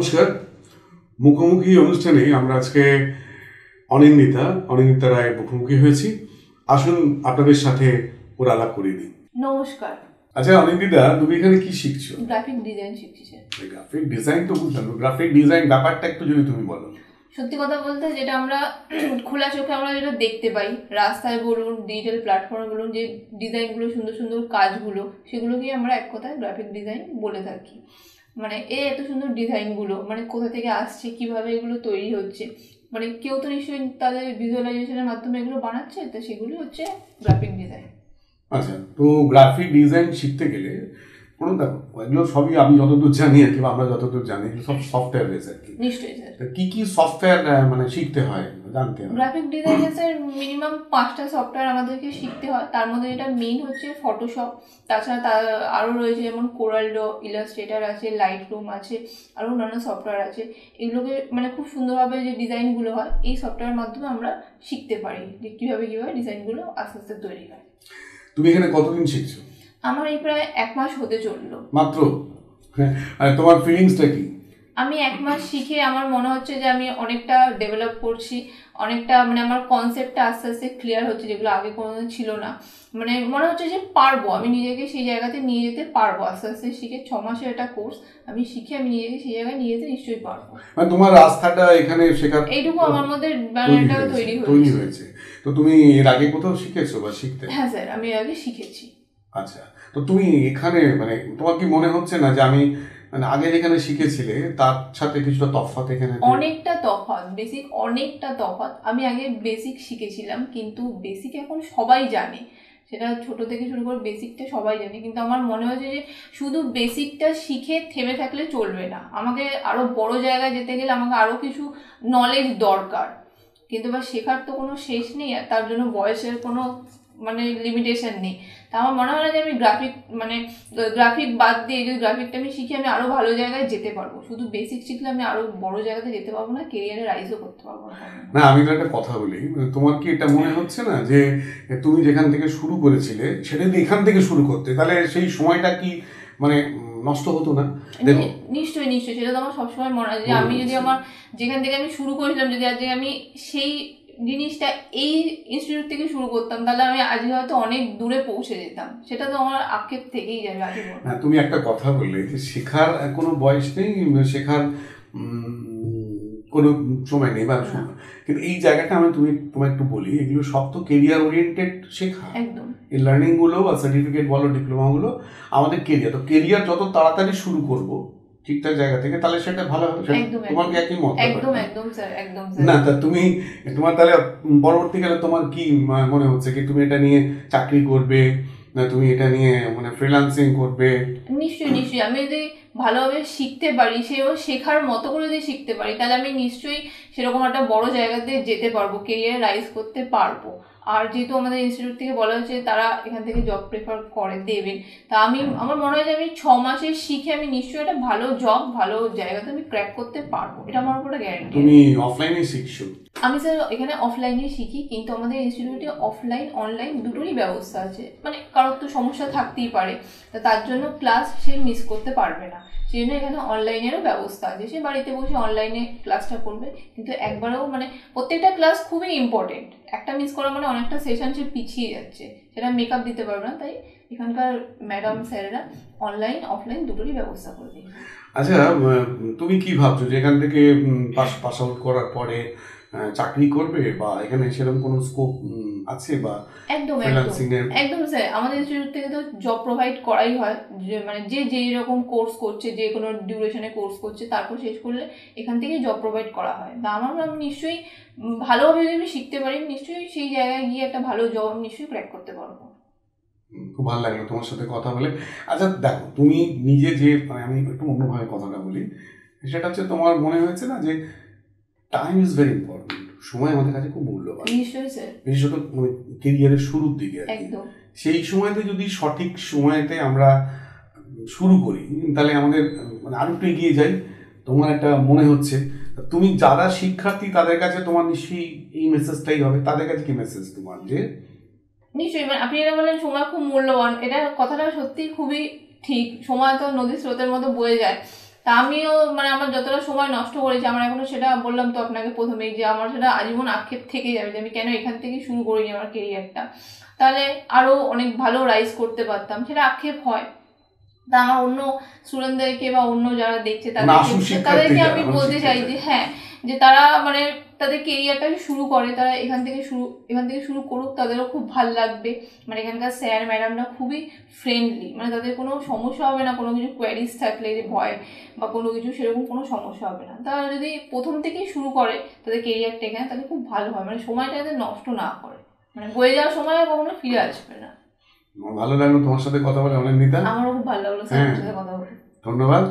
নমস্কার। মুখোমুখি অনুষ্ঠানে আমরা আজকে অনিন্দিতা রায়ের মুখোমুখি হয়েছি। আসুন আপনাদের সাথে ওর আলাপ করিয়ে দিই। নমস্কার। আচ্ছা অনিন্দিতা, তুমি এখানে কি শিখছো? গ্রাফিক ডিজাইন শিখছি স্যার। গ্রাফিক ডিজাইন তো বুঝলাম, গ্রাফিক ডিজাইন ব্যাপারটা একটু যদি তুমি বলো। সত্যি কথা বলতে যেটা আমরা খোলা চোখে আমরা যেটা দেখতে পাই, রাস্তায় বলুন, ডিজিটাল প্ল্যাটফর্মে বলুন, যে ডিজাইনগুলো, সুন্দর সুন্দর কাজগুলো, সেগুলোকেই আমরা এক কথায় গ্রাফিক ডিজাইন বলে থাকি। মানে এত সুন্দর ডিজাইনগুলো মানে কোথা থেকে আসছে, কিভাবে এগুলো তৈরি হচ্ছে, মানে কেউ তো নিশ্চয়ই তাদের ভিজুয়ালাইজেশনের মাধ্যমে এগুলো বানাচ্ছে, তো সেগুলো হচ্ছে গ্রাফিক ডিজাইন। আচ্ছা, তো গ্রাফিক ডিজাইন শিখতে গেলে দেখো এগুলো সবই আমি যতদূর জানি আর কি, আমরা যতদূর জানি সব সফটওয়্যার বেস আর কি। নিশ্চয়ই স্যার। কি কি সফটওয়্যার মানে শিখতে হয়, জানতে হয়? গ্রাফিক ডিজাইনে স্যার মিনিমাম 5টা সফটওয়্যার আমাদেরকে শিখতে হয়। তার মধ্যে যেটা মেইন হচ্ছে ফটোশপ, তাছাড়া তার আরও রয়েছে যেমন CorelDraw, ইলাস্ট্রেটার আছে, লাইটরুম আছে, আরও নানা সফটওয়্যার আছে। এগুলোকে মানে খুব সুন্দরভাবে যে ডিজাইনগুলো হয় এই সফটওয়্যারের মাধ্যমে আমরা শিখতে পারি যে কীভাবে ডিজাইনগুলো আস্তে আস্তে তৈরি হয়। তুমি এখানে কতদিন শিখছো? আমার এই প্রায় 1 মাস হতে চললো মাত্র। আর তোমার ফিলিংসটা কি? আমি 1 মাস শিখে আমার মনে হচ্ছে যে আমি অনেকটা ডেভেলপ করছি, অনেকটা মানে আমার কনসেপ্টটা আস্তে আস্তে ক্লিয়ার হচ্ছে, যেগুলো আগে কোনোদিন ছিল না। মানে মনে হচ্ছে যে পারবো, আমি নিজেকে সেই জায়গাতে নিয়ে যেতে পারবো আস্তে আস্তে শিখে। 6 মাসের একটা কোর্স, আমি শিখে আমি নিজেকে সেই জায়গায় নিয়ে যেতে নিশ্চয়ই পারবো। মানে তোমার রাস্তাটা এখানে শেখার এইটুকু আমার মধ্যে তৈরি হয়েছে। তো তুমি এর আগে কোথাও শিখেছো বা শিখতে? হ্যাঁ স্যার, আমি এর আগে শিখেছি। আচ্ছা, তো তুমি এখানে মানে তোমার কি মনে হচ্ছে না যে আমি মানে আগে যেখানে শিখেছিলে তার সাথে কিছুটা তফাৎ এখানে? অনেকটা তফাৎ, বেসিক অনেকটা তফাৎ। আমি আগে বেসিক শিখেছিলাম, কিন্তু বেসিক এখন সবাই জানে, সেটা ছোট থেকে শুরু করে বেসিকটা সবাই জানে। কিন্তু আমার মনে হয়েছে যে শুধু বেসিকটা শিখে থেমে থাকলে চলবে না, আমাকে আরও বড় জায়গায় যেতে গেলে আমাকে আরও কিছু নলেজ দরকার। কিন্তু বা শেখার তো কোনো শেষ নেই, আর তার জন্য বয়সের কোনো মানে লিমিটেশন নেই। তা আমার মনে হয় না যে আমি গ্রাফিক বাদ দিয়ে যদি গ্রাফিকটা আমি শিখে আমি আরও ভালো জায়গায় যেতে পারবো। শুধু বেসিক শিখলে আমি আরও বড় জায়গাতে যেতে পারবো না, কেরিয়ারে রাইজও করতে পারবো না। না, আমি তো একটা কথা বলি, তোমার কি এটা মনে হচ্ছে না যে তুমি যেখান থেকে শুরু করেছিলে সেটা যদি এখান থেকে শুরু করতে, তাহলে সেই সময়টা কি মানে নষ্ট হতো না? দেখো নিশ্চয়ই নিশ্চয়ই, সেটা তো আমার সবসময় মনে হয় যে আমি যদি আমার যেখান থেকে আমি শুরু করেছিলাম, যদি আজকে আমি সেই জিনিসটা এই ইনস্টিটিউট থেকে শুরু করতাম, তাহলে আমি আজকে হয়তো অনেক দূরে পৌঁছে যেতাম। সেটা তো আমার আক্ষেপ থেকেই যাবে আজীবন। না, তুমি একটা কথা বললে যে শেখার কোনো বয়স নেই, শেখার কোনো সময় নেই বা কিন্তু এই জায়গাটা আমি তোমায় একটু বলি, এগুলো সব তো কেরিয়ার ওরিয়েন্টেড শেখা। একদম। এই লার্নিংগুলো বা সার্টিফিকেট বলো, ডিপ্লোমাগুলো আমাদের কেরিয়ার, তো কেরিয়ার যত তাড়াতাড়ি শুরু করবো ঠিকঠাক জায়গা থেকে, তাহলে সেটা ভালো হবে। তোমার কি একই মত? একদম একদম স্যার, একদম স্যার। না, তা তুমি তোমার তাহলে পরবর্তীকালে তোমার কি মনে হচ্ছে কি তুমি এটা নিয়ে চাকরি করবে, না তুমি এটা নিয়ে মানে ফ্রিল্যান্সিং করবে? নিশ্চয়ই নিশ্চয়ই, আমি যদি ভালোভাবে শিখতে পারি, সেও শেখার মতো করে যদি শিখতে পারি, তাহলে আমি নিশ্চয়ই সেরকম একটা বড় জায়গাতে যেতে পারবো, কেরিয়ার রাইজ করতে পারবো। আর যেহেতু আমাদের ইনস্টিটিউট থেকে বলা হয়েছে তারা এখান থেকে জব প্রেফার করে দেবেন, তা আমার মনে হয় যে আমি 6 মাসে শিখে আমি নিশ্চয়ই একটা ভালো জব, ভালো জায়গাতে আমি ক্র্যাক করতে পারবো, এটা আমার উপর গ্যারান্টি। তুমি অফলাইনে শিখছো? আমি স্যার এখানে অফলাইনে শিখি, কিন্তু আমাদের ইনস্টিটিউটে অফলাইন অনলাইন দুটোরই ব্যবস্থা আছে। মানে কারোর তো সমস্যা থাকতেই পারে, তা তার জন্য ক্লাস সে মিস করতে পারবে না, সেই জন্য এখানে অনলাইনেরও ব্যবস্থা আছে। সে বাড়িতে বসে অনলাইনে ক্লাসটা করবে, কিন্তু একবারেও মানে প্রত্যেকটা ক্লাস খুবই ইম্পর্টেন্ট। একটা মিস করা মানে অনেকটা সেশন সে পিছিয়ে যাচ্ছে, সেটা মেকআপ দিতে পারবে না। তাই এখানকার ম্যাডাম স্যারেরা অনলাইন অফলাইন দুটোরই ব্যবস্থা করে দিয়েছে। আচ্ছা, তুমি কি ভাবছো যে এখান থেকে পাস আউট করার পরে চাকরি করবে, বা এখানে সেরকম কোনো স্কোপ আছে বা? একদম একদম স্যার, আমাদের ইনস্টিটিউট থেকে তো জব প্রোভাইড করাই হয়, যে মানে যে রকম কোর্স করছে, যে কোনো ডিউরেশনে কোর্স করছে, তারপর শেষ করলে এখান থেকেই জব প্রোভাইড করা হয়। তা আমি নিশ্চয়ই ভালোভাবে যদি আমি শিখতে পারি, নিশ্চয়ই সেই জায়গায় গিয়ে একটা ভালো জব আমি নিশ্চয়ই ক্র্যাক করতে পারবো। খুব ভালো লাগলো তোমার সাথে কথা বলে। আচ্ছা দেখো, তুমি নিজে যে আমি একটু অন্যভাবে কথাটা বলি, সেটা হচ্ছে তোমার মনে হয়েছে না যে টাইম ইজ ভেরি ইম্পর্টেন্ট, সময় আমাদের কাছে খুব মূল্যবান। নিশ্চয়ই স্যার। বিশেষত কেরিয়ারের শুরুর দিকে একদম। সেই সময়তে যদি সঠিক সময়তে আমরা শুরু করি, তাহলে আমাদের মানে আরো একটু এগিয়ে যাই। তোমার একটা মনে হচ্ছে, তুমি যারা শিক্ষার্থী তাদের কাছে তোমার নিশ্চয়ই এই মেসেজটাই হবে, তাদের কাছে কি মেসেজ তোমার? যে নিশ্চয়ই, মানে আপনি এটা বললেন সময় খুব মূল্যবান, এটা কথাটা সত্যি খুবই ঠিক। সময় তো নদীর স্রোতের মতো বয়ে যায়, তা আমিও মানে আমার যতটা সময় নষ্ট করেছি, আমার এখনো সেটা বললাম তো আপনাকে প্রথমেই, যে আমার সেটা আজীবন আক্ষেপ থেকে যাবে যে আমি কেন এখান থেকে শুরু করিনি আমার কেরিয়ারটা, তাহলে আরও অনেক ভালো রাইজ করতে পারতাম, সেটা আক্ষেপ হয়। তা আমার অন্য স্টুডেন্টদেরকে বা অন্য যারা দেখছে তাদেরকে আমি বলতে চাই যে হ্যাঁ, যে তারা মানে তাদের কেরিয়ারটা শুরু করে, তারা এখান থেকে শুরু করুক, তাদেরও খুব ভালো লাগবে। মানে এখানকার স্যার ম্যাডামরা খুবই ফ্রেন্ডলি, মানে তাদের কোনো সমস্যা হবে না, কোনো কিছু কোয়ারিজ থাকলে যে ভয় বা কোনো কিছু সেরকম কোনো সমস্যা হবে না। তারা যদি প্রথম থেকেই শুরু করে তাদের কেরিয়ারটা এখানে, তাহলে খুব ভালো হয়, মানে সময়টা যাতে নষ্ট না করে, মানে বয়ে যাওয়ার সময় কখনো ফিরে আসবে না। ভালো লাগলো তোমার সাথে কথা বলে অনেক, নিতা। আমারও খুব ভালো লাগলো স্যারের সাথে কথা বলে। ধন্যবাদ।